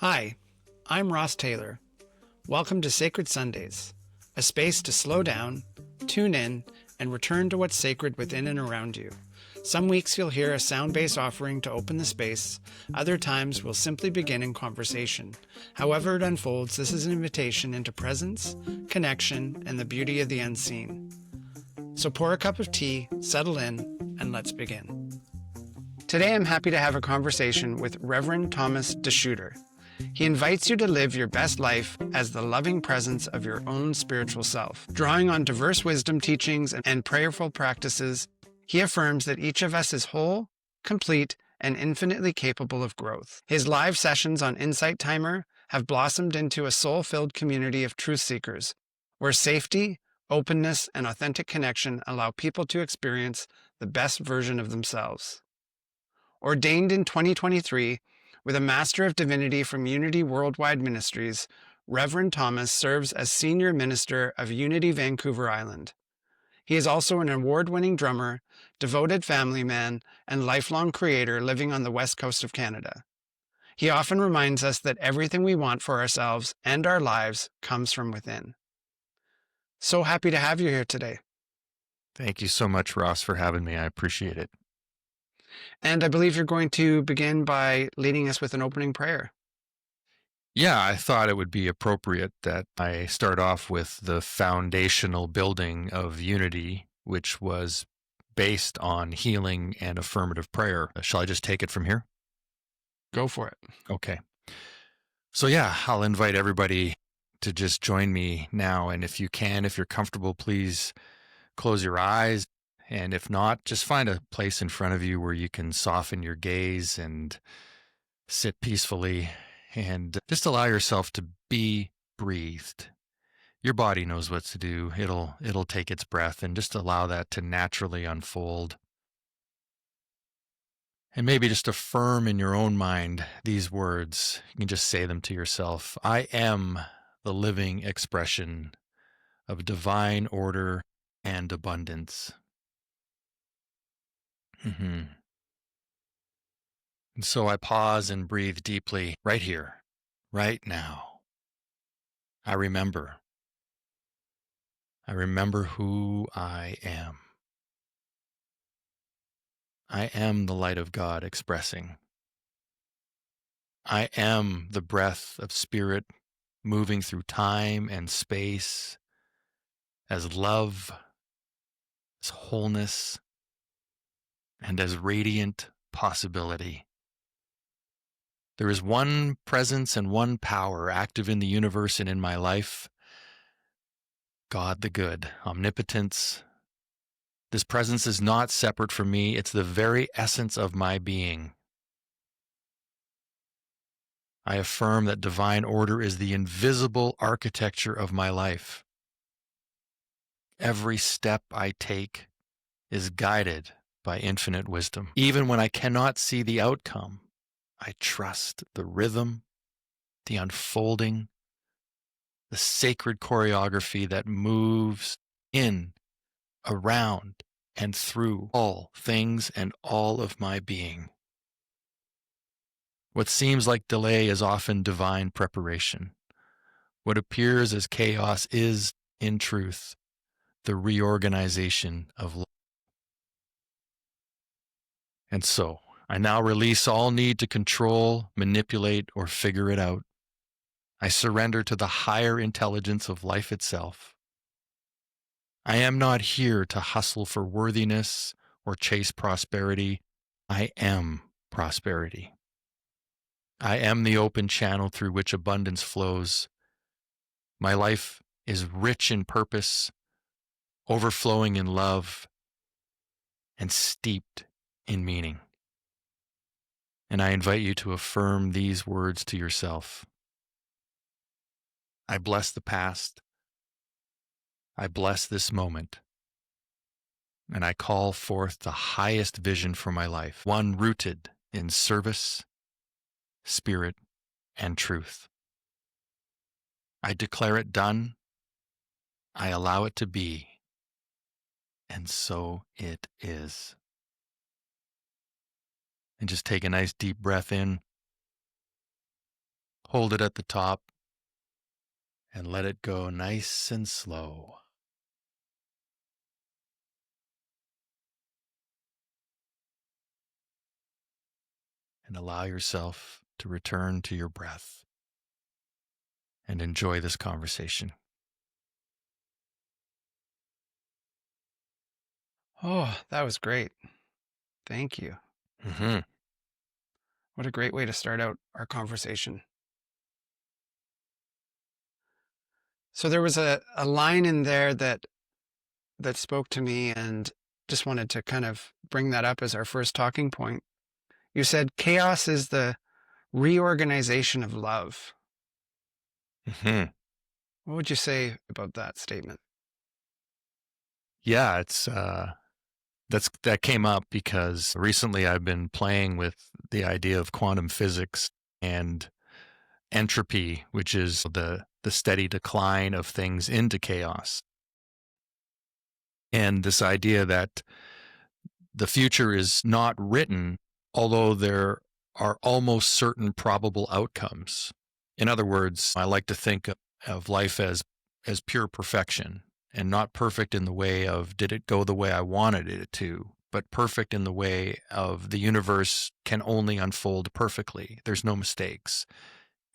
Hi, I'm Ross Taylor. Welcome to Sacred Sundays, a space to slow down, tune in, and return to what's sacred within and around you. Some weeks you'll hear a sound-based offering to open the space. Other times we'll simply begin in conversation. However it unfolds, this is an invitation into presence, connection, and the beauty of the unseen. So pour a cup of tea, settle in, and let's begin. Today I'm happy to have a conversation with Reverend Thomas DeSchutter. He invites you to live your best life as the loving presence of your own spiritual self. Drawing on diverse wisdom teachings and prayerful practices, he affirms that each of us is whole, complete, and infinitely capable of growth. His live sessions on Insight Timer have blossomed into a soul-filled community of truth seekers, where safety, openness, and authentic connection allow people to experience the best version of themselves. Ordained in 2023, with a Master of Divinity from Unity Worldwide Ministries, Reverend Thomas serves as Senior Minister of Unity Vancouver Island. He is also an award-winning drummer, devoted family man, and lifelong creator living on the west coast of Canada. He often reminds us that everything we want for ourselves and our lives comes from within. So happy to have you here today. Thank you so much, Ross, for having me. I appreciate it. And I believe you're going to begin by leading us with an opening prayer. Yeah, I thought it would be appropriate that I start off with the foundational building of unity, which was based on healing and affirmative prayer. Shall I just take it from here? Go for it. Okay. So yeah, I'll invite everybody to just join me now. And if you can, if you're comfortable, please close your eyes. And if not, just find a place in front of you where you can soften your gaze and sit peacefully and just allow yourself to be breathed. Your body knows what to do. It'll take its breath, and just allow that to naturally unfold. And maybe just affirm in your own mind these words. You can just say them to yourself. I am the living expression of divine order and abundance. And so I pause and breathe deeply right here, right now. I remember who I am. I am the light of God expressing. I am the breath of spirit moving through time and space as love, as wholeness, and as radiant possibility. There is one presence and one power active in the universe and in my life. God the good, omnipotence. This presence is not separate from me. It's the very essence of my being. I affirm that divine order is the invisible architecture of my life. Every step I take is guided by infinite wisdom. Even when I cannot see the outcome, I trust the rhythm, the unfolding, the sacred choreography that moves in, around, and through all things and all of my being. What seems like delay is often divine preparation. What appears as chaos is, in truth, the reorganization of life. And so, I now release all need to control, manipulate, or figure it out. I surrender to the higher intelligence of life itself. I am not here to hustle for worthiness or chase prosperity. I am prosperity. I am the open channel through which abundance flows. My life is rich in purpose, overflowing in love, and steeped in meaning. And I invite you to affirm these words to yourself. I bless the past. I bless this moment. And I call forth the highest vision for my life, one rooted in service, spirit, and truth. I declare it done. I allow it to be. And so it is. And just take a nice deep breath in. Hold it at the top and let it go nice and slow. And allow yourself to return to your breath and enjoy this conversation. Oh, that was great. Thank you. Mm-hmm. What a great way to start out our conversation. So there was a line in there that spoke to me, and just wanted to kind of bring that up as our first talking point. You said chaos is the reorganization of love. Mm-hmm. What would you say about that statement? Yeah, that came up because recently I've been playing with the idea of quantum physics and entropy, which is the steady decline of things into chaos. And this idea that the future is not written, although there are almost certain probable outcomes. In other words, I like to think of life as pure perfection, and not perfect in the way of did it go the way I wanted it to, but perfect in the way of the universe can only unfold perfectly. There's no mistakes.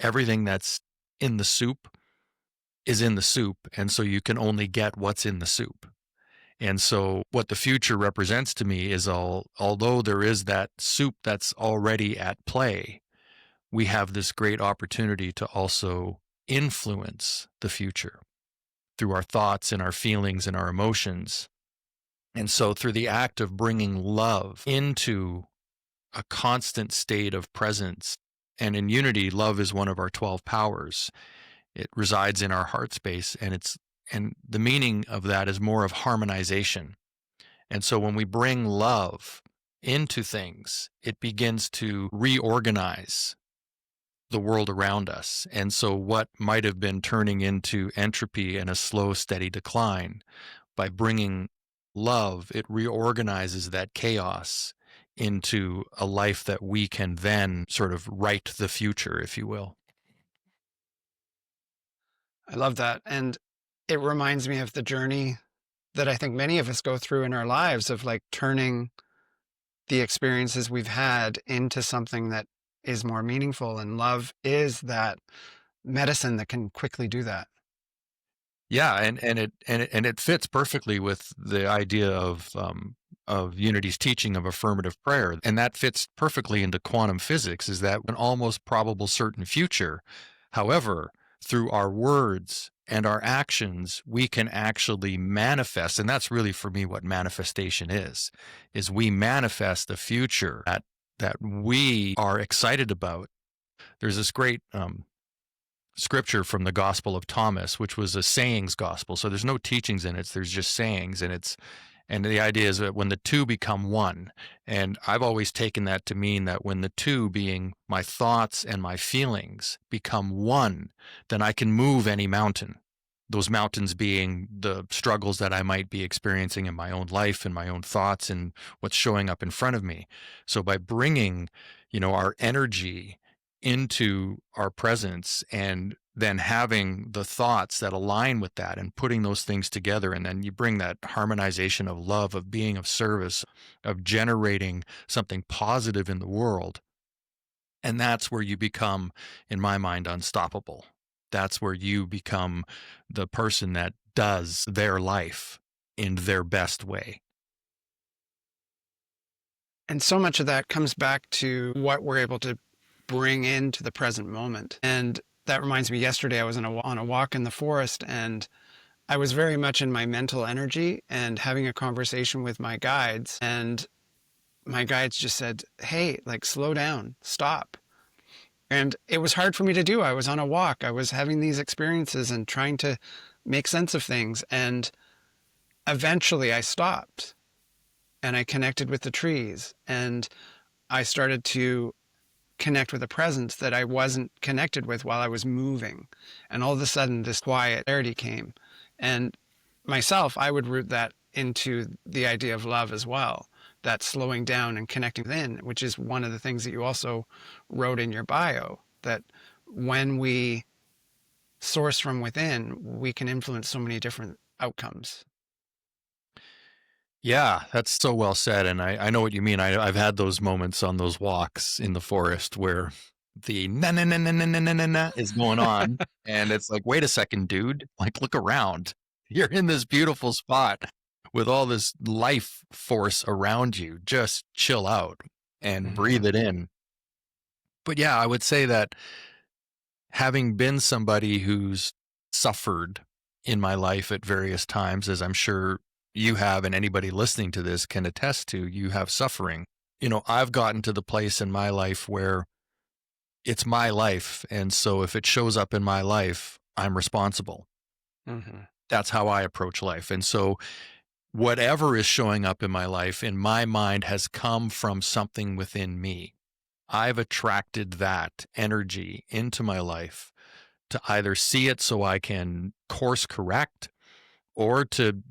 Everything that's in the soup is in the soup, and so you can only get what's in the soup. And so what the future represents to me is although there is that soup that's already at play, we have this great opportunity to also influence the future through our thoughts and our feelings and our emotions. And so through the act of bringing love into a constant state of presence, and in unity, love is one of our 12 powers. It resides in our heart space, and the meaning of that is more of harmonization. And so when we bring love into things, it begins to reorganize the world around us. And so what might have been turning into entropy and a slow, steady decline, by bringing love, it reorganizes that chaos into a life that we can then sort of write the future, if you will. I love that. And it reminds me of the journey that I think many of us go through in our lives, of like turning the experiences we've had into something that is more meaningful. And love is that medicine that can quickly do that. Yeah, and it fits perfectly with the idea of Unity's teaching of affirmative prayer, and that fits perfectly into quantum physics. Is that an almost probable certain future? However, through our words and our actions, we can actually manifest, and that's really for me what manifestation is we manifest a future that we are excited about. There's this great scripture from the Gospel of Thomas, which was a sayings gospel. So there's no teachings in it. There's just sayings. And the idea is that when the two become one, and I've always taken that to mean that when the two, being my thoughts and my feelings, become one, then I can move any mountain. Those mountains being the struggles that I might be experiencing in my own life and my own thoughts and what's showing up in front of me. So by bringing, our energy into our presence, and then having the thoughts that align with that and putting those things together, and then you bring that harmonization of love, of being of service, of generating something positive in the world. And that's where you become, in my mind, unstoppable. That's where you become the person that does their life in their best way. And so much of that comes back to what we're able to bring into the present moment. And that reminds me, yesterday I was on a walk in the forest, and I was very much in my mental energy and having a conversation with my guides. And my guides just said, hey, like, slow down, stop. And it was hard for me to do. I was on a walk. I was having these experiences and trying to make sense of things. And eventually I stopped and I connected with the trees, and I started to connect with a presence that I wasn't connected with while I was moving. And all of a sudden this quiet clarity came. And myself, I would root that into the idea of love as well, that slowing down and connecting within, which is one of the things that you also wrote in your bio, that when we source from within, we can influence so many different outcomes. Yeah, that's so well said. And I know what you mean. I've had those moments on those walks in the forest where the na na na na na na na na na is going on. And it's like, wait a second, dude. Like, look around. You're in this beautiful spot with all this life force around you. Just chill out and breathe Mhm. it in. But yeah, I would say that having been somebody who's suffered in my life at various times, as I'm sure you have, and anybody listening to this can attest to, you have suffering. I've gotten to the place in my life where it's my life. And so if it shows up in my life, I'm responsible. Mhm. That's how I approach life. And so whatever is showing up in my life, in my mind, has come from something within me. I've attracted that energy into my life to either see it so I can course correct or to,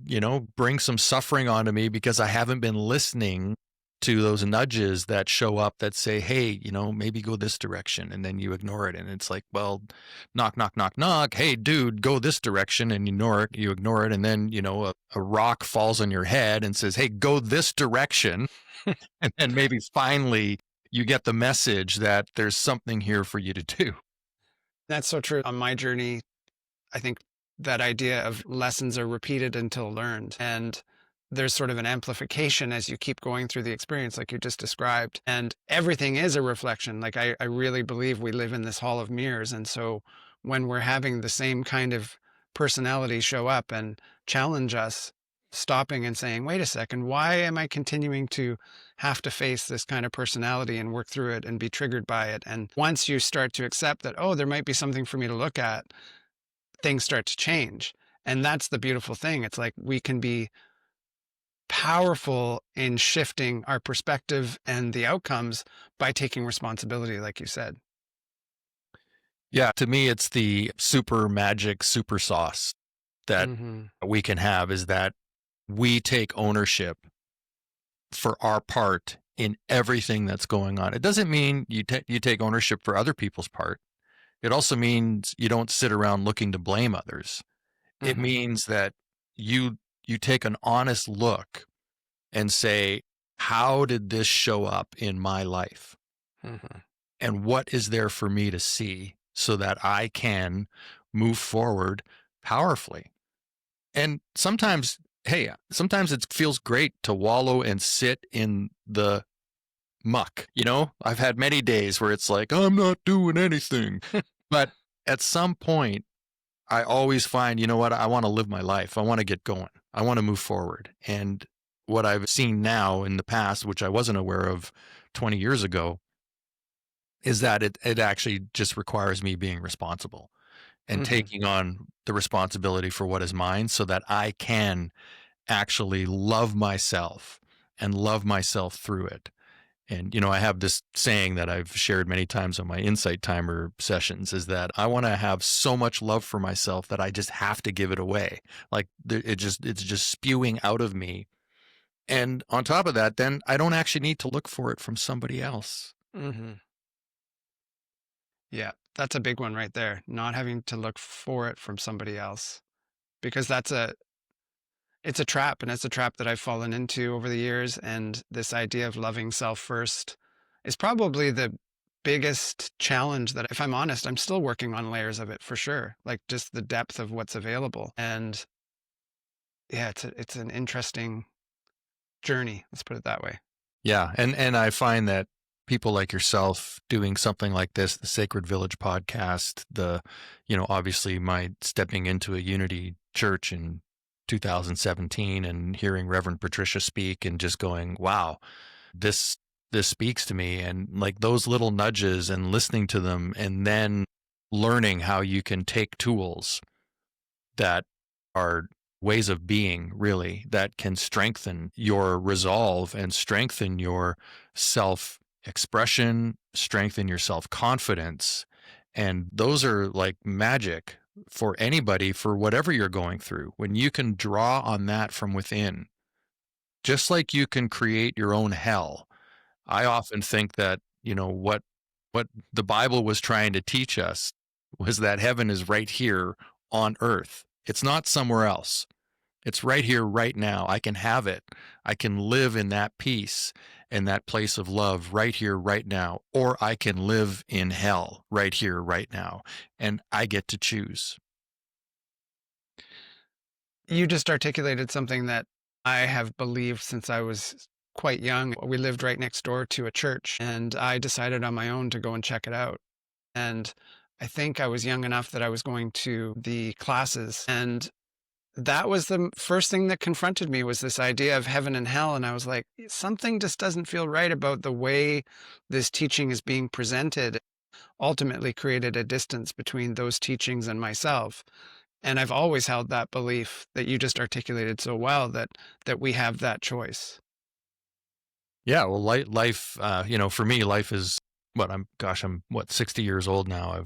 bring some suffering onto me because I haven't been listening to those nudges that show up that say, hey, maybe go this direction. And then you ignore it. And it's like, well, knock, knock, knock, knock. Hey, dude, go this direction. And you ignore it. And then, a rock falls on your head and says, hey, go this direction. And then maybe finally you get the message that there's something here for you to do. That's so true. On my journey, I think that idea of lessons are repeated until learned. And there's sort of an amplification as you keep going through the experience, like you just described. And everything is a reflection. Like I really believe we live in this hall of mirrors. And so when we're having the same kind of personality show up and challenge us, stopping and saying, wait a second, why am I continuing to have to face this kind of personality and work through it and be triggered by it? And once you start to accept that, oh, there might be something for me to look at, things start to change. And that's the beautiful thing. It's like we can be powerful in shifting our perspective and the outcomes by taking responsibility, like you said. Yeah, to me, it's the super magic, super sauce that Hmm. we can have is that we take ownership for our part in everything that's going on. It doesn't mean you take ownership for other people's part. It also means you don't sit around looking to blame others. It Hmm. means that you you take an honest look and say, how did this show up in my life? Hmm. And what is there for me to see so that I can move forward powerfully? And sometimes, hey, sometimes it feels great to wallow and sit in the muck. I've had many days where it's like, I'm not doing anything. But at some point, I always find, you know what? I want to live my life. I want to get going. I want to move forward. And what I've seen now in the past, which I wasn't aware of 20 years ago, is that it actually just requires me being responsible and Hmm. taking on the responsibility for what is mine so that I can actually love myself and love myself through it. And, I have this saying that I've shared many times on my Insight Timer sessions is that I want to have so much love for myself that I just have to give it away. Like it's just spewing out of me. And on top of that, then I don't actually need to look for it from somebody else. Hmm. Yeah, that's a big one right there. Not having to look for it from somebody else, because it's a trap, and it's a trap that I've fallen into over the years. And this idea of loving self first is probably the biggest challenge that, if I'm honest, I'm still working on layers of it for sure. Like just the depth of what's available. And yeah, it's an interesting journey. Let's put it that way. Yeah, and I find that people like yourself doing something like this, the Sacred Village podcast, obviously my stepping into a Unity church in 2017 and hearing Reverend Patricia speak and just going, wow, this this speaks to me, and like those little nudges and listening to them and then learning how you can take tools that are ways of being really that can strengthen your resolve and strengthen your self expression, strengthen your self confidence. And those are like magic for anybody for whatever you're going through. When you can draw on that from within, just like you can create your own hell. I often think that, what What the Bible was trying to teach us was that heaven is right here on earth. It's not somewhere else. It's right here, right now. I can have it. I can live in that peace and that place of love right here, right now. Or I can live in hell right here, right now. And I get to choose. You just articulated something that I have believed since I was quite young. We lived right next door to a church, and I decided on my own to go and check it out. And I think I was young enough that I was going to the classes, and that was the first thing that confronted me, was this idea of heaven and hell. And I was like, something just doesn't feel right about the way this teaching is being presented. Ultimately created a distance between those teachings and myself. And I've always held that belief that you just articulated so well, that we have that choice. Yeah. Well, life, for me, life is I'm what, 60 years old now.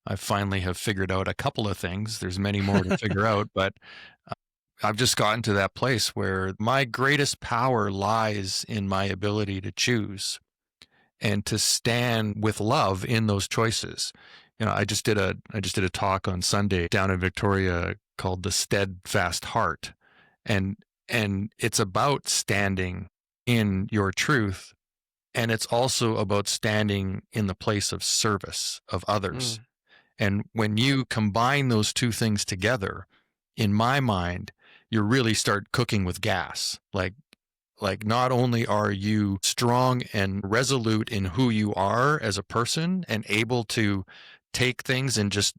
I finally have figured out a couple of things. There's many more to figure out, but I've just gotten to that place where my greatest power lies in my ability to choose and to stand with love in those choices. I just did a talk on Sunday down in Victoria called The Steadfast Heart. And it's about standing in your truth, and it's also about standing in the place of service of others. Mm. And when you combine those two things together, in my mind, you really start cooking with gas. Like not only are you strong and resolute in who you are as a person and able to take things and just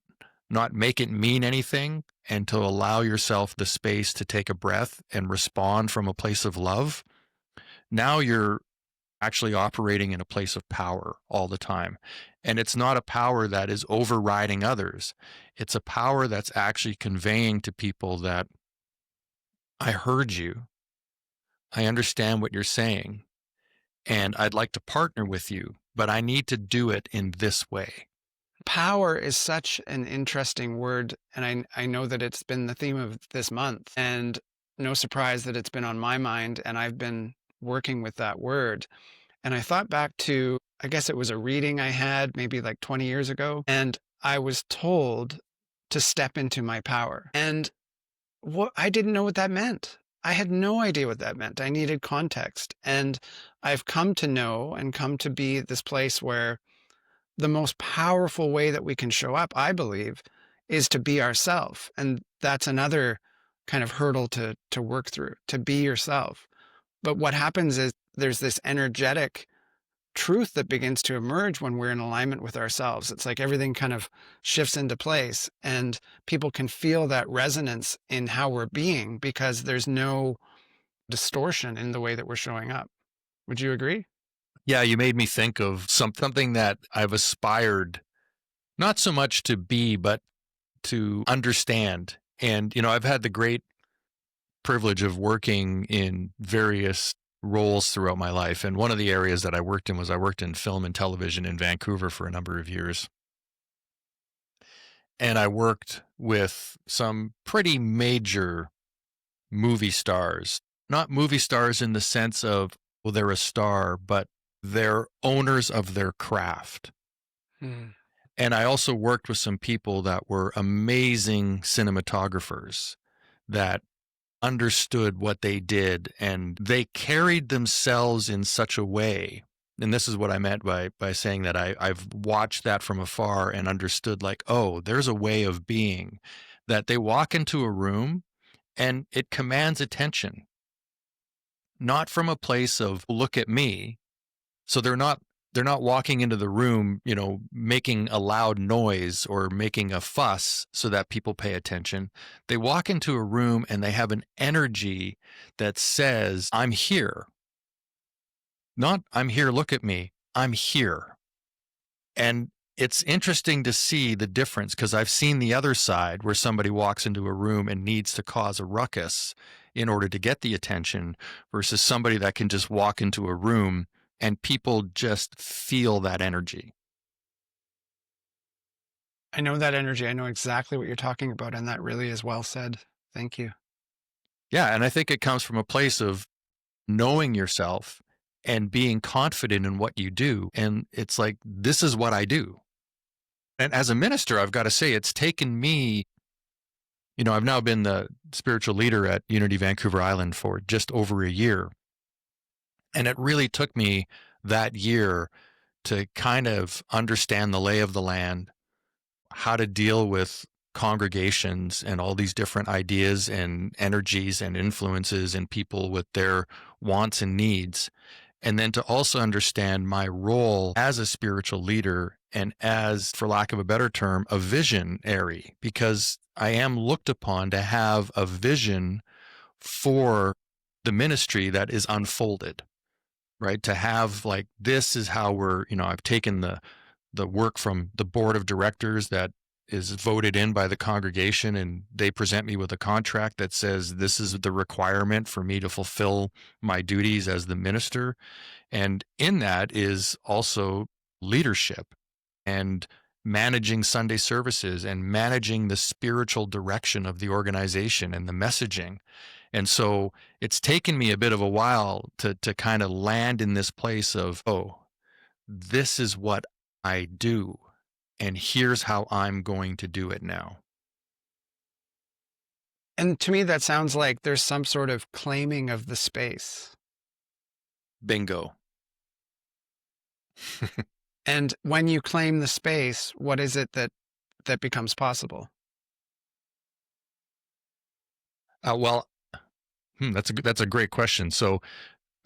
not make it mean anything, and to allow yourself the space to take a breath and respond from a place of love, now you're actually operating in a place of power all the time. And it's not a power that is overriding others. It's a power that's actually conveying to people that I heard you. I understand what you're saying, and I'd like to partner with you, but I need to do it in this way. Power is such an interesting word, and I know that it's been the theme of this month, and no surprise that it's been on my mind, and I've been working with that word. And I thought back to, I guess it was a reading I had maybe like 20 years ago, and I was told to step into my power. And what I didn't know what that meant. I had no idea what that meant. I needed context. And I've come to know and come to be at this place where the most powerful way that we can show up, I believe, is to be ourself. And that's another kind of hurdle to work through, to be yourself. But what happens is there's this energetic truth that begins to emerge when we're in alignment with ourselves. It's like everything kind of shifts into place, and people can feel that resonance in how we're being because there's no distortion in the way that we're showing up. Would you agree? Yeah, you made me think of something that I've aspired not so much to be, but to understand. And, I've had the great privilege of working in various roles throughout my life. And one of the areas that I worked in film and television in Vancouver for a number of years. And I worked with some pretty major movie stars, not movie stars in the sense of, well, they're a star, but they're owners of their craft. Mm. And I also worked with some people that were amazing cinematographers that understood what they did, and they carried themselves in such a way. And this is what I meant by saying that I've watched that from afar and understood, like, oh, there's a way of being that they walk into a room and it commands attention, not from a place of look at me. So they're not walking into the room, making a loud noise or making a fuss so that people pay attention. They walk into a room and they have an energy that says, I'm here. Not I'm here, look at me. I'm here. And it's interesting to see the difference, because I've seen the other side where somebody walks into a room and needs to cause a ruckus in order to get the attention, versus somebody that can just walk into a room and people just feel that energy. I know that energy. I know exactly what you're talking about. And that really is well said. Thank you. Yeah. And I think it comes from a place of knowing yourself and being confident in what you do. And it's like, this is what I do. And as a minister, I've got to say, it's taken me, I've now been the spiritual leader at Unity Vancouver Island for just over a year. And it really took me that year to kind of understand the lay of the land, how to deal with congregations and all these different ideas and energies and influences and people with their wants and needs. And then to also understand my role as a spiritual leader and as, for lack of a better term, a visionary, because I am looked upon to have a vision for the ministry that is unfolded, right? To have like, this is how I've taken the work from the board of directors that is voted in by the congregation, and they present me with a contract that says this is the requirement for me to fulfill my duties as the minister. And in that is also leadership and managing Sunday services and managing the spiritual direction of the organization and the messaging. And so it's taken me a bit of a while to kind of land in this place of, oh, this is what I do, and here's how I'm going to do it now. And to me, that sounds like there's some sort of claiming of the space. Bingo. And when you claim the space, what is it that becomes possible? That's a great question. So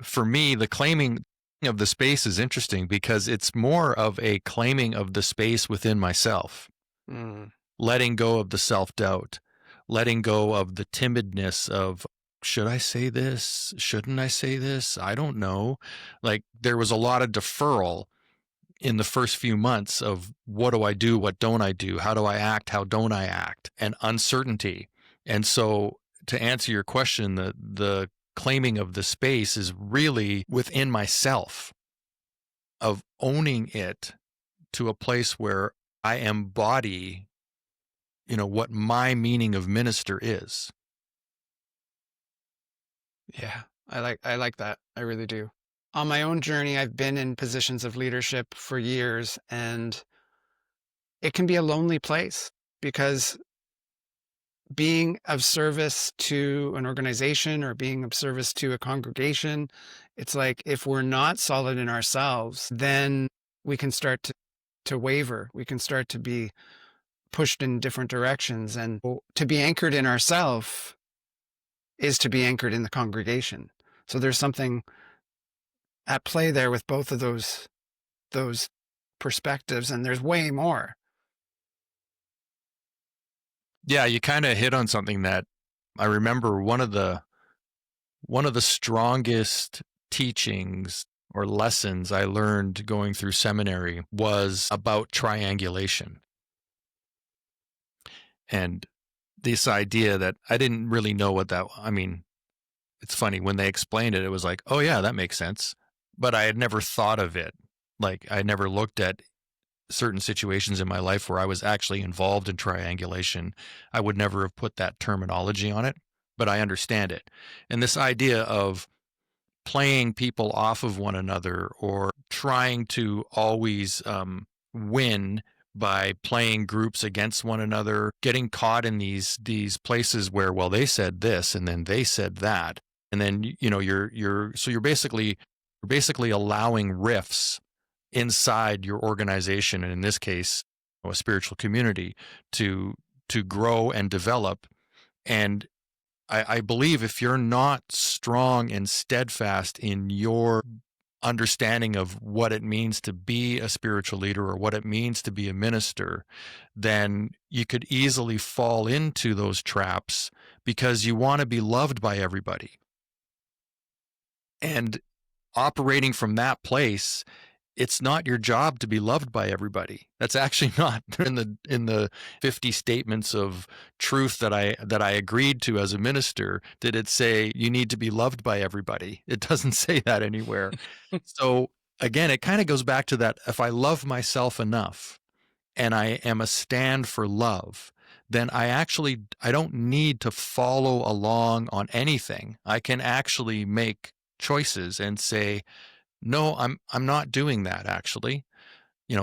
for me, the claiming of the space is interesting because it's more of a claiming of the space within myself, letting go of the self-doubt, letting go of the timidness of, should I say this? Shouldn't I say this? I don't know. Like, there was a lot of deferral in the first few months of, what do I do? What don't I do? How do I act? How don't I act? And uncertainty. And so to answer your question, the claiming of the space is really within myself, of owning it to a place where I embody, what my meaning of minister is. Yeah, I like that. I really do. On my own journey, I've been in positions of leadership for years, and it can be a lonely place because being of service to an organization or being of service to a congregation, it's like, if we're not solid in ourselves, then we can start to waver. We can start to be pushed in different directions. And to be anchored in ourselves is to be anchored in the congregation. So there's something at play there with both of those perspectives, and there's way more. Yeah, you kind of hit on something that I remember. One of the strongest teachings or lessons I learned going through seminary was about triangulation. And this idea that I didn't really know what that, it's funny, when they explained it, it was like, oh yeah, that makes sense. But I had never thought of it. Like, I never looked at certain situations in my life where I was actually involved in triangulation. I would never have put that terminology on it, but I understand it. And this idea of playing people off of one another, or trying to always win by playing groups against one another, getting caught in these places where, well, they said this and then they said that, and then you're basically allowing rifts inside your organization, and in this case, a spiritual community, to grow and develop. And I believe if you're not strong and steadfast in your understanding of what it means to be a spiritual leader or what it means to be a minister, then you could easily fall into those traps because you want to be loved by everybody. And operating from that place, it's not your job to be loved by everybody. That's actually not in the 50 statements of truth that I agreed to as a minister. Did it say you need to be loved by everybody? It doesn't say that anywhere. So again, it kind of goes back to that. If I love myself enough and I am a stand for love, then I don't need to follow along on anything. I can actually make choices and say, no, I'm not doing that actually.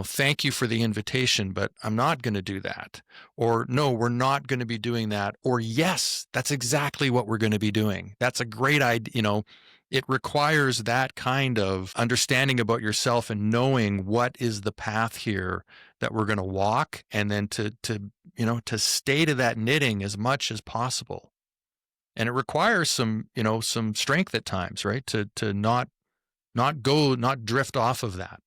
Thank you for the invitation, but I'm not going to do that. Or no, we're not going to be doing that. Or yes, that's exactly what we're going to be doing. That's a great idea. It requires that kind of understanding about yourself and knowing what is the path here that we're going to walk, and then to stay to that knitting as much as possible. And it requires some strength at times, right? To not drift off of that.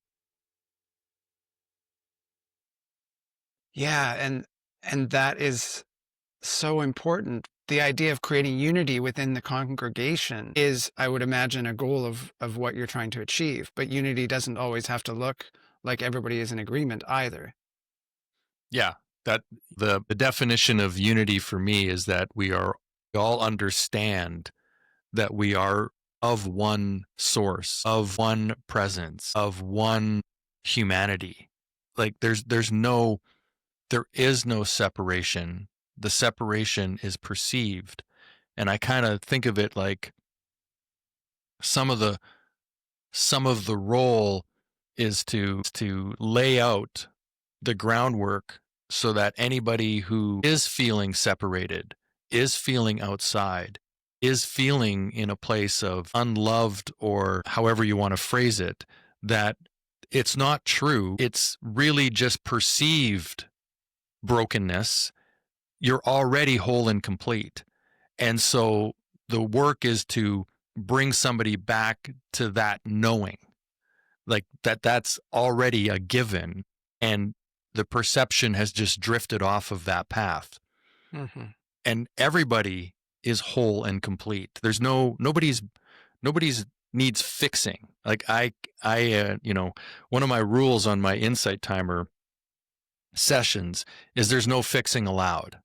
Yeah, and that is so important. The idea of creating unity within the congregation is, I would imagine, a goal of what you're trying to achieve. But unity doesn't always have to look like everybody is in agreement either. Yeah, that the definition of unity for me is that we all understand that we are of one source, of one presence, of one humanity. Like there is no separation. The separation is perceived. And I kind of think of it like some of the role is to lay out the groundwork so that anybody who is feeling separated, is feeling outside, is feeling in a place of unloved, or however you want to phrase it, that it's not true. It's really just perceived brokenness. You're already whole and complete. And so the work is to bring somebody back to that knowing, like that's already a given, and the perception has just drifted off of that path, Hmm. and everybody is whole and complete. There's nobody's needs fixing. Like one of my rules on my insight timer sessions is there's no fixing allowed.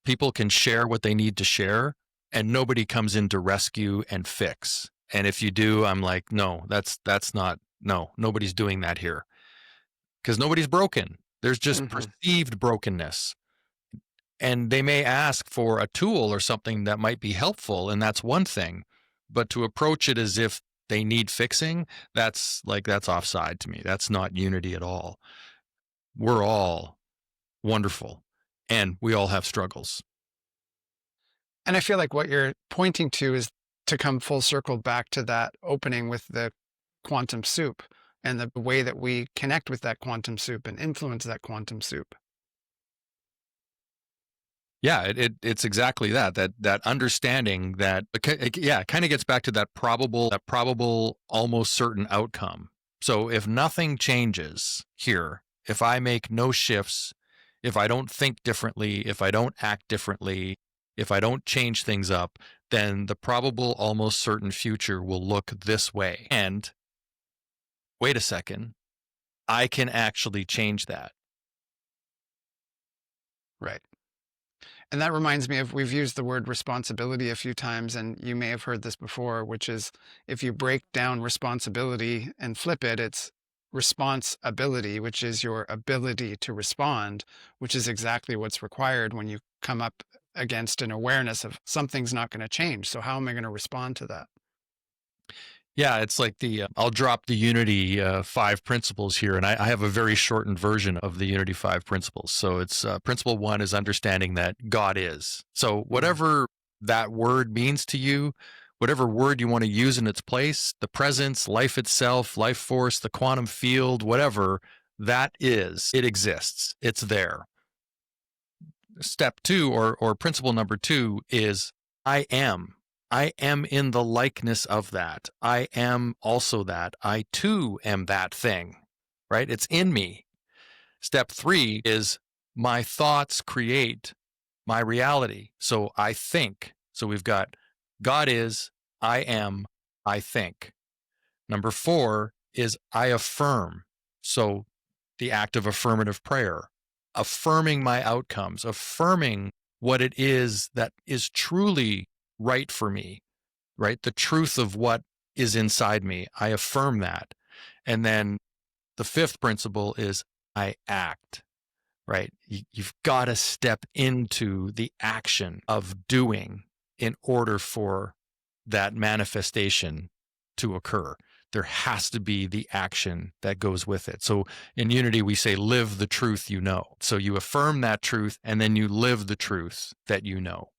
People can share what they need to share, and nobody comes in to rescue and fix. And if you do, I'm like, no, that's not, no, nobody's doing that here, because nobody's broken. There's just Hmm. perceived brokenness. And they may ask for a tool or something that might be helpful, and that's one thing. But to approach it as if they need fixing, that's offside to me. That's not unity at all. We're all wonderful, and we all have struggles. And I feel like what you're pointing to is to come full circle back to that opening with the quantum soup and the way that we connect with that quantum soup and influence that quantum soup. Yeah, it's exactly that understanding that, yeah, it kind of gets back to that probable almost certain outcome. So if nothing changes here, if I make no shifts, if I don't think differently, if I don't act differently, if I don't change things up, then the probable almost certain future will look this way. And wait a second, I can actually change that. Right. And that reminds me of, we've used the word responsibility a few times, and you may have heard this before, which is, if you break down responsibility and flip it, it's response ability, which is your ability to respond, which is exactly what's required when you come up against an awareness of something's not going to change. So how am I going to respond to that? Yeah, it's like I'll drop the Unity 5 principles here, and I have a very shortened version of the Unity 5 principles. So it's principle 1 is understanding that God is. So Mm, whatever that word means to you, whatever word you want to use in its place, the presence, life itself, life force, the quantum field, whatever that is, it exists. It's there. Step 2, or principle number 2, is I am. I am in the likeness of that. I am also that. I too am that thing, right? It's in me. Step 3 is my thoughts create my reality. So I think. So we've got God is, I am, I think. Number 4 is I affirm. So the act of affirmative prayer, affirming my outcomes, affirming what it is that is truly right for me, right? The truth of what is inside me. I affirm that. And then the 5th principle is I act, right? You've got to step into the action of doing in order for that manifestation to occur. there has to be the action that goes with it. So in Unity, we say, live the truth you know. So you affirm that truth, and then you live the truth that you know.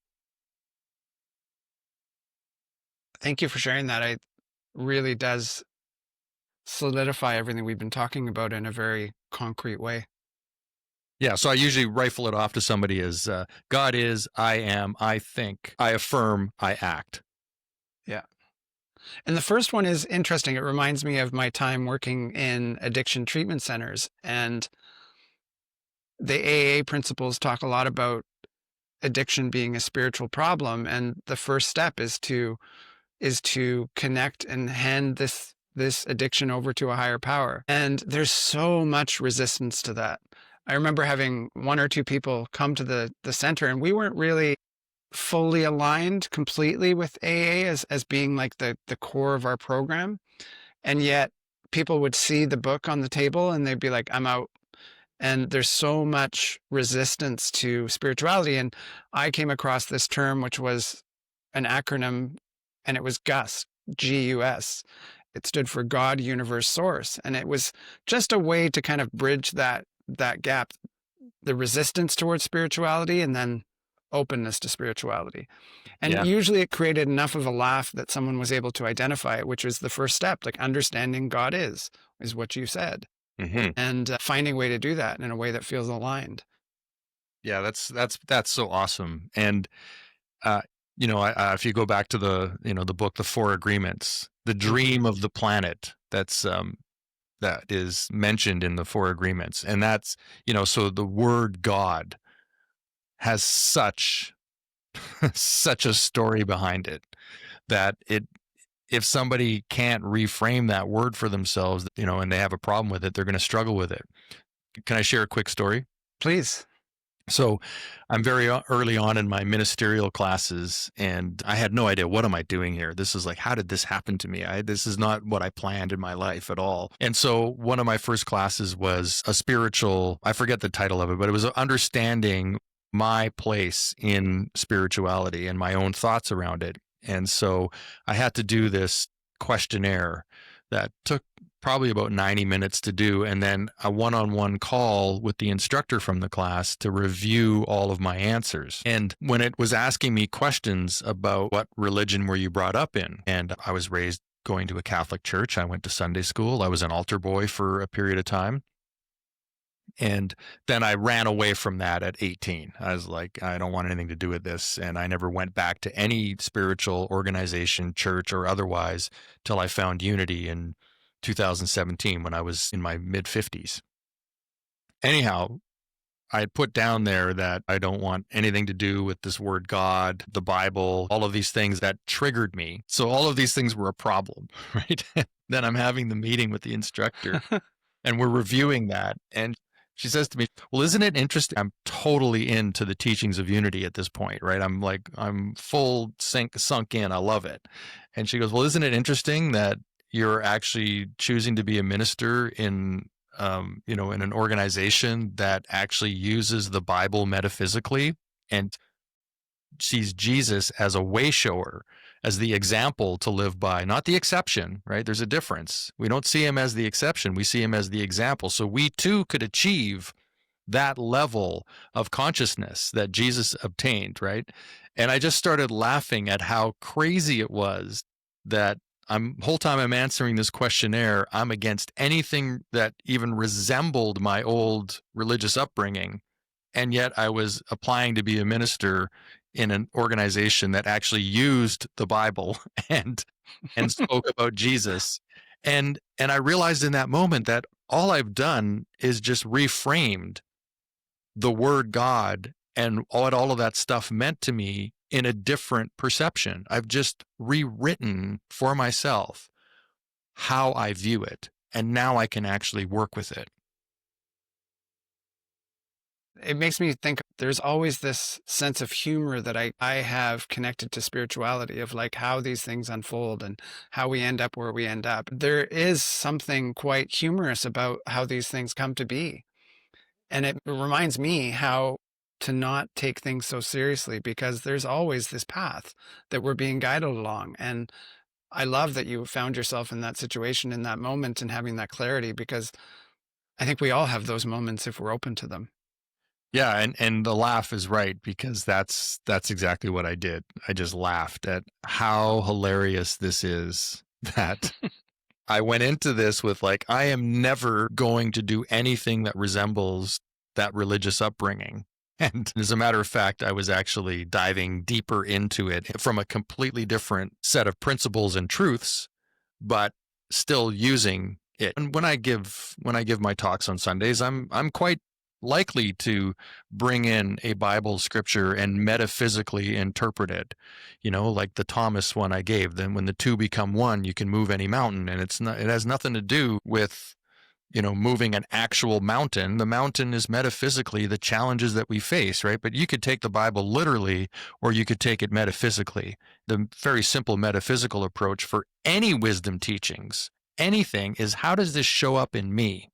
Thank you for sharing that. It really does solidify everything we've been talking about in a very concrete way. Yeah, so I usually rifle it off to somebody as God is, I am, I think, I affirm, I act. Yeah. And the first one is interesting. It reminds me of my time working in addiction treatment centers. And the AA principles talk a lot about addiction being a spiritual problem. And the first step is to connect and hand this addiction over to a higher power. And there's so much resistance to that. I remember having one or two people come to the center, and we weren't really fully aligned completely with AA as being like the core of our program. And yet people would see the book on the table and they'd be like, I'm out. And there's so much resistance to spirituality. And I came across this term, which was an acronym, and it was GUS, GUS. It stood for God, Universe, Source. And it was just a way to kind of bridge that gap, the resistance towards spirituality and then openness to spirituality. And Yeah. usually it created enough of a laugh that someone was able to identify it, which was the first step, like understanding God is what you said. Mm-hmm. And finding a way to do that in a way that feels aligned. Yeah, that's so awesome. And if you go back to the book, The Four Agreements, the dream of the planet that is mentioned in the Four Agreements, and that's so the word God has such such a story behind it that if somebody can't reframe that word for themselves, and they have a problem with it, they're going to struggle with it. Can I share a quick story? Please. So I'm very early on in my ministerial classes, and I had no idea, what am I doing here? This is like, how did this happen to me? This is not what I planned in my life at all. And so one of my first classes was a spiritual, I forget the title of it, but it was understanding my place in spirituality and my own thoughts around it. And so I had to do this questionnaire that took probably about 90 minutes to do, and then a one-on-one call with the instructor from the class to review all of my answers. And when it was asking me questions about what religion were you brought up in, and I was raised going to a Catholic church, I went to Sunday school, I was an altar boy for a period of time. And then I ran away from that at 18. I was like, I don't want anything to do with this. And I never went back to any spiritual organization, church or otherwise, till I found Unity in 2017 when I was in my mid 50s. Anyhow, I put down there that I don't want anything to do with this word God, the Bible, all of these things that triggered me. So all of these things were a problem, right? Then I'm having the meeting with the instructor and we're reviewing that. And she says to me, well, isn't it interesting? I'm totally into the teachings of Unity at this point, right? I'm full sunk in. I love it. And she goes, well, isn't it interesting that you're actually choosing to be a minister in in an organization that actually uses the Bible metaphysically and sees Jesus as a way shower, as the example to live by, not the exception, right? There's a difference. We don't see him as the exception. We see him as the example. So we too could achieve that level of consciousness that Jesus obtained, right? And I just started laughing at how crazy it was that whole time I'm answering this questionnaire, I'm against anything that even resembled my old religious upbringing. And yet I was applying to be a minister in an organization that actually used the Bible and spoke about Jesus. And I realized in that moment that all I've done is just reframed the word God and what all of that stuff meant to me in a different perception. I've just rewritten for myself how I view it. And now I can actually work with it. It makes me think there's always this sense of humor that I have connected to spirituality, of like how these things unfold and how we end up where we end up. There is something quite humorous about how these things come to be. And it reminds me how to not take things so seriously, because there's always this path that we're being guided along. And I love that you found yourself in that situation in that moment and having that clarity, because I think we all have those moments if we're open to them. Yeah, and the laugh is right because that's exactly what I did. I just laughed at how hilarious this is that I went into this with like, I am never going to do anything that resembles that religious upbringing. And as a matter of fact, I was actually diving deeper into it from a completely different set of principles and truths, but still using it. And when I give my talks on Sundays, I'm quite likely to bring in a Bible scripture and metaphysically interpret it. Like the Thomas one I gave, then when the two become one, you can move any mountain. And it has nothing to do with moving an actual mountain. The mountain is metaphysically the challenges that we face, right? But you could take the Bible literally, or you could take it metaphysically. The very simple metaphysical approach for any wisdom teachings, anything, is how does this show up in me?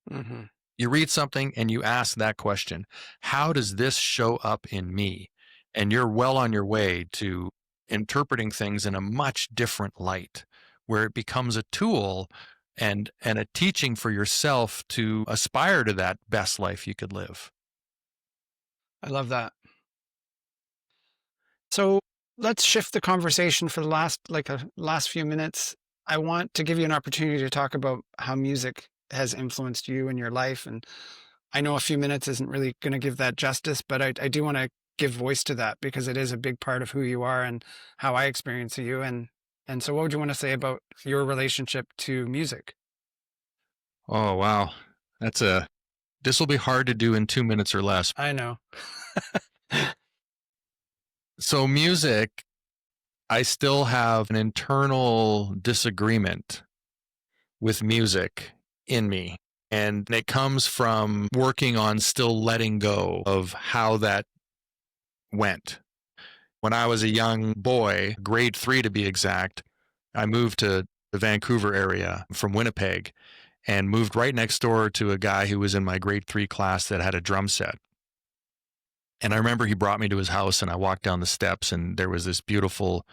Hmm. You read something and you ask that question, how does this show up in me? And you're well on your way to interpreting things in a much different light, where it becomes a tool and a teaching for yourself to aspire to that best life you could live. I love that. So let's shift the conversation for the last few minutes. I want to give you an opportunity to talk about how music has influenced you in your life. And I know a few minutes isn't really going to give that justice, but I do want to give voice to that because it is a big part of who you are and how I experience you. And so what would you want to say about your relationship to music? Oh, wow. This will be hard to do in 2 minutes or less. I know. So music, I still have an internal disagreement with music in me. And it comes from working on still letting go of how that went. When I was a young boy, grade 3 to be exact, I moved to the Vancouver area from Winnipeg and moved right next door to a guy who was in my grade 3 class that had a drum set. And I remember he brought me to his house and I walked down the steps and there was this beautiful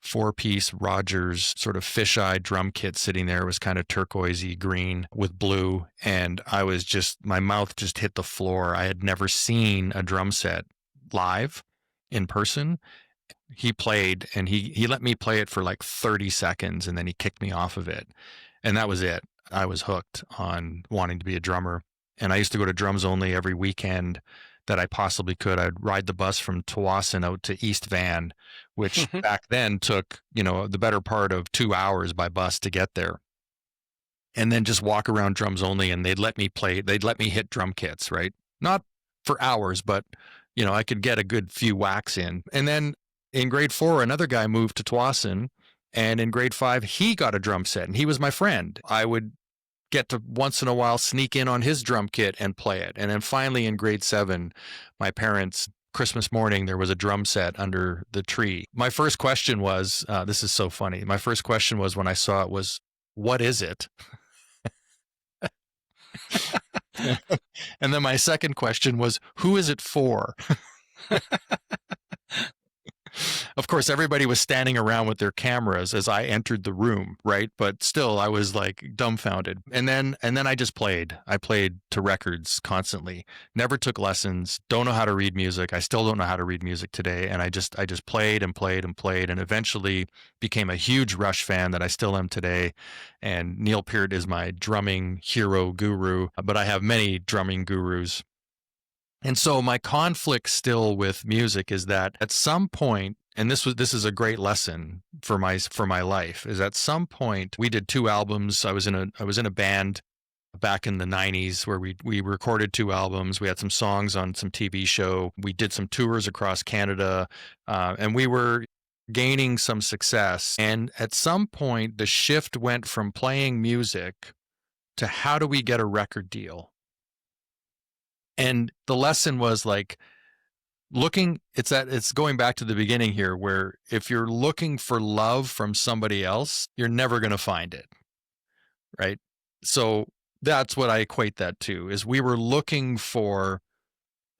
4-piece Rogers sort of fisheye drum kit sitting there. It was kind of turquoisey green with blue. And my mouth just hit the floor. I had never seen a drum set live in person. He played and he let me play it for like 30 seconds and then he kicked me off of it. And that was it. I was hooked on wanting to be a drummer. And I used to go to drums only every weekend that I possibly could. I'd ride the bus from Tawasin out to East Van, which back then took, the better part of 2 hours by bus to get there. And then just walk around drums only and they'd let me hit drum kits, right? Not for hours, but I could get a good few whacks in. And then in grade 4, another guy moved to Tawasin, and in grade 5, he got a drum set and he was my friend. I would get to once in a while sneak in on his drum kit and play it. And then finally in grade 7, my parents, Christmas morning, there was a drum set under the tree. My first question was, this is so funny. My first question was when I saw it was, what is it? And then my second question was, who is it for? Of course, everybody was standing around with their cameras as I entered the room, right? But still, I was like dumbfounded. And then I just played. I played to records constantly. Never took lessons. Don't know how to read music. I still don't know how to read music today. And I just played and played and played, and eventually became a huge Rush fan that I still am today. And Neil Peart is my drumming hero guru. But I have many drumming gurus. And so my conflict still with music is that at some point, and this is a great lesson for my life, is at some point we did 2 albums. I was in a band back in the 90s where we recorded 2 albums. We had some songs on some TV show. We did some tours across Canada, and we were gaining some success. And at some point, the shift went from playing music to how do we get a record deal? And the lesson was like it's going back to the beginning here, where if you're looking for love from somebody else, you're never going to find it. Right. So that's what I equate that to, is we were looking for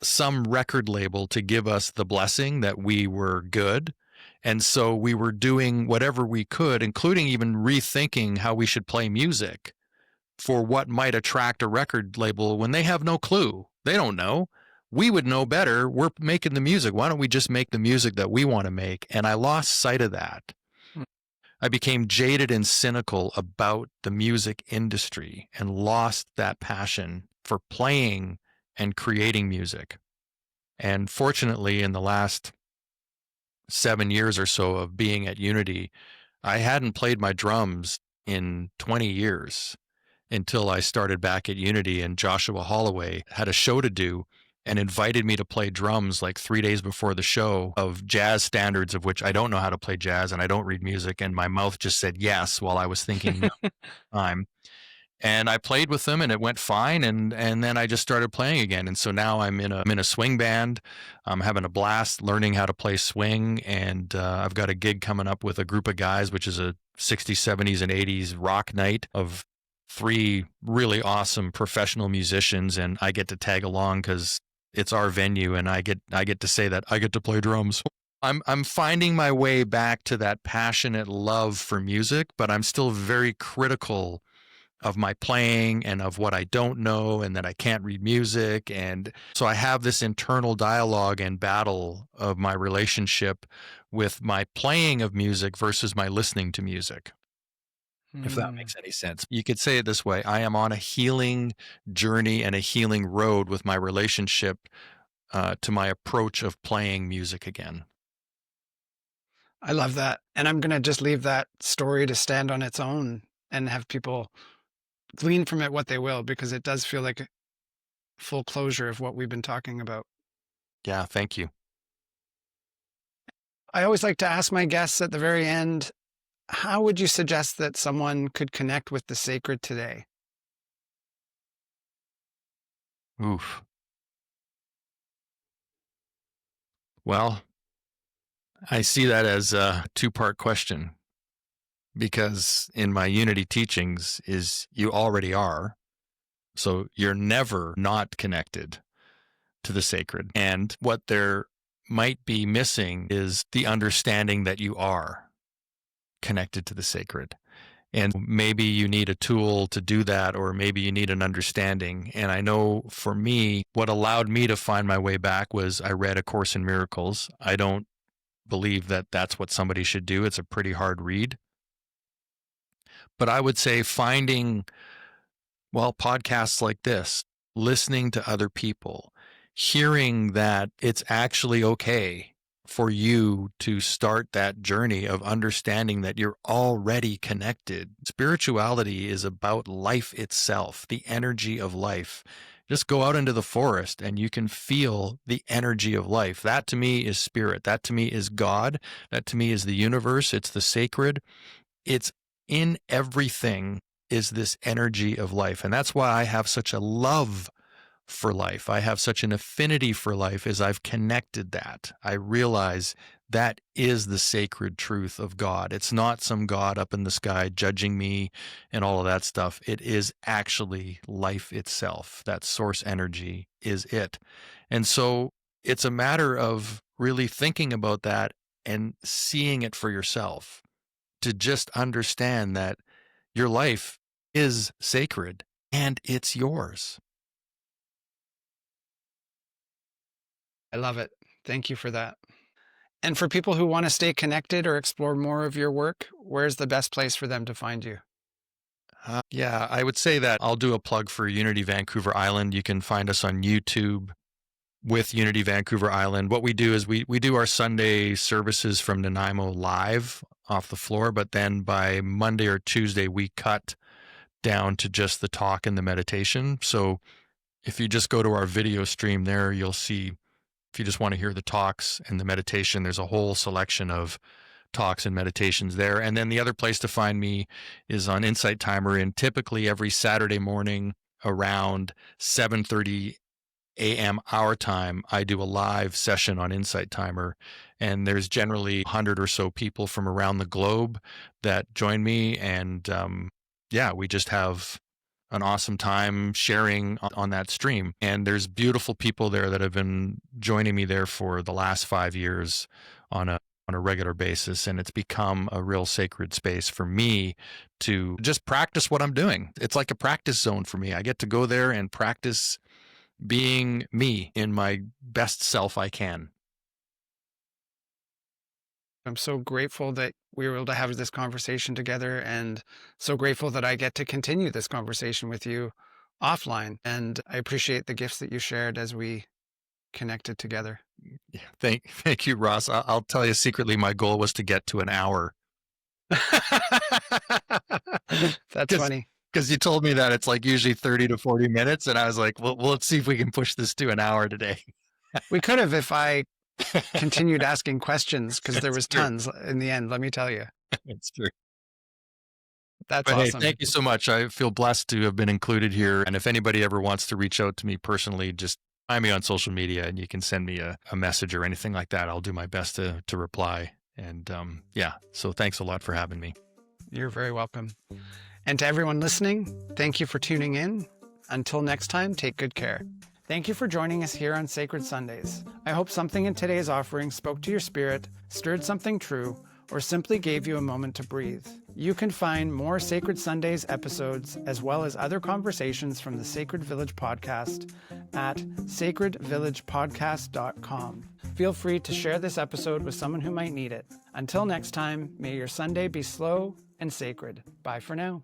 some record label to give us the blessing that we were good. And so we were doing whatever we could, including even rethinking how we should play music for what might attract a record label when they have no clue. They don't know. We would know better. We're making the music. Why don't we just make the music that we want to make? And I lost sight of that. I became jaded and cynical about the music industry and lost that passion for playing and creating music. And fortunately, in the last 7 years or so of being at Unity, I hadn't played my drums in 20 years until I started back at Unity, and Joshua Holloway had a show to do and invited me to play drums like 3 days before the show of jazz standards, of which I don't know how to play jazz and I don't read music. And my mouth just said yes while I was thinking no time. And I played with them and it went fine. And then I just started playing again. And so now I'm in a swing band. I'm having a blast learning how to play swing. And I've got a gig coming up with a group of guys, which is a 60s, 70s, and 80s rock night of 3 really awesome professional musicians. And I get to tag along because it's our venue and I get to say that I get to play drums. I'm finding my way back to that passionate love for music, but I'm still very critical of my playing and of what I don't know and that I can't read music. And so I have this internal dialogue and battle of my relationship with my playing of music versus my listening to music. If that makes any sense. You could say it this way. I am on a healing journey and a healing road with my relationship to my approach of playing music again. I love that. And I'm going to just leave that story to stand on its own and have people glean from it what they will, because it does feel like a full closure of what we've been talking about. Yeah, thank you. I always like to ask my guests at the very end, how would you suggest that someone could connect with the sacred today? Oof. Well, I see that as a 2-part question, because in my Unity teachings is you already are. So you're never not connected to the sacred. And what there might be missing is the understanding that you are connected to the sacred. And maybe you need a tool to do that, or maybe you need an understanding. And I know for me, what allowed me to find my way back was I read A Course in Miracles. I don't believe that that's what somebody should do. It's a pretty hard read. But I would say finding, well, podcasts like this, listening to other people, hearing that it's actually okay for you to start that journey of understanding that you're already connected. Spirituality is about life itself, the energy of life. Just go out into the forest and you can feel the energy of life. That to me is spirit. That to me is God. That to me is the universe. It's the sacred. It's in everything is this energy of life. And that's why I have such a love for life. I have such an affinity for life as I've connected that. I realize that is the sacred truth of God. It's not some God up in the sky judging me and all of that stuff. It is actually life itself. That source energy is it. And so it's a matter of really thinking about that and seeing it for yourself, to just understand that your life is sacred and it's yours. I love it. Thank you for that. And for people who want to stay connected or explore more of your work, where's the best place for them to find you? Yeah, I would say that I'll do a plug for Unity Vancouver Island. You can find us on YouTube with Unity Vancouver Island. What we do is we do our Sunday services from Nanaimo live off the floor, but then by Monday or Tuesday, we cut down to just the talk and the meditation. So if you just go to our video stream there, you'll see, if you just want to hear the talks and the meditation, there's a whole selection of talks and meditations there. And then the other place to find me is on Insight Timer, and typically every Saturday morning around 7:30 a.m. our time, I do a live session on Insight Timer, and there's generally 100 or so people from around the globe that join me. And yeah, we just have an awesome time sharing on that stream. And there's beautiful people there that have been joining me there for the last 5 years on a on a regular basis. And it's become a real sacred space for me to just practice what I'm doing. It's like a practice zone for me. I get to go there and practice being me in my best self I can. I'm so grateful that we were able to have this conversation together, and so grateful that I get to continue this conversation with you offline. And I appreciate the gifts that you shared as we connected together. Yeah, thank you, Ross. I'll tell you secretly, my goal was to get to an hour. That's funny. Because you told me that it's like usually 30 to 40 minutes. And I was like, well, let's see if we can push this to an hour today. We could have if I continued asking questions, because there was true. tons in the end, let me tell you. It's true. That's But awesome. hey, thank you so much. I feel blessed to have been included here. And if anybody ever wants to reach out to me personally, just find me on social media and you can send me a message or anything like that. I'll do my best to reply. And yeah, so thanks a lot for having me. You're very welcome. And to everyone listening, thank you for tuning in. Until next time, take good care. Thank you for joining us here on Sacred Sundays. I hope something in today's offering spoke to your spirit, stirred something true, or simply gave you a moment to breathe. You can find more Sacred Sundays episodes, as well as other conversations from the Sacred Village podcast at sacredvillagepodcast.com. Feel free to share this episode with someone who might need it. Until next time, may your Sunday be slow and sacred. Bye for now.